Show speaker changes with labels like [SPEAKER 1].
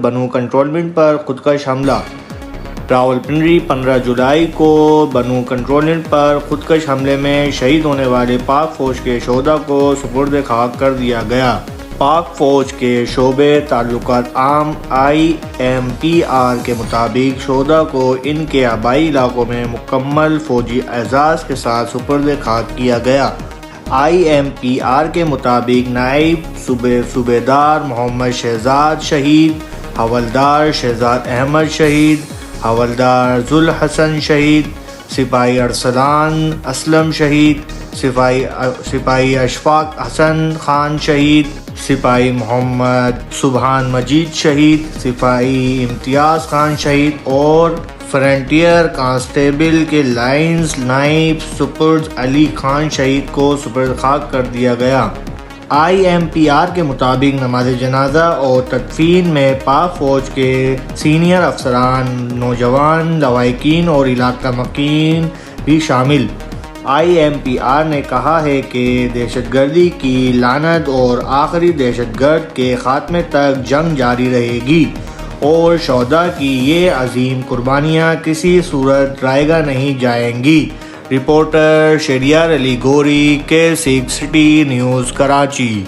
[SPEAKER 1] بنو کنٹونمنٹ پر خودکش حملہ۔ راولپنڈی 15 جولائی کو بنو کنٹونمنٹ پر خودکش حملے میں شہید ہونے والے پاک فوج کے شہداء کو سپرد خاک کر دیا گیا۔ پاک فوج کے شعبے تعلقات عام IMPR کے مطابق شہداء کو ان کے آبائی علاقوں میں مکمل فوجی اعزاز کے ساتھ سپرد خاک کیا گیا۔ IMPR کے مطابق نائب صوبیدار محمد شہزاد شہید، حوالدار شہزاد احمد شہید، حوالدار ذوالحسن شہید، سپاہی ارسلان اسلم شہید، سپاہی اشفاق حسن خان شہید، سپاہی محمد سبحان مجید شہید، سپاہی امتیاز خان شہید اور فرنٹیئر کانسٹیبل کے لائنز نائب سپرد علی خان شہید کو سپرد خاک کر دیا گیا۔ IMPR کے مطابق نماز جنازہ اور تدفین میں پاک فوج کے سینئر افسران، نوجوان لواحقین اور علاقہ مکین بھی شامل۔ IMPR نے کہا ہے کہ دہشت گردی کی لعنت اور آخری دہشت گرد کے خاتمے تک جنگ جاری رہے گی اور شہداء کی یہ عظیم قربانیاں کسی صورت رائیگاں نہیں جائیں گی۔ رپورٹر شہریار علی گوری، K6 سٹی نیوز، کراچی۔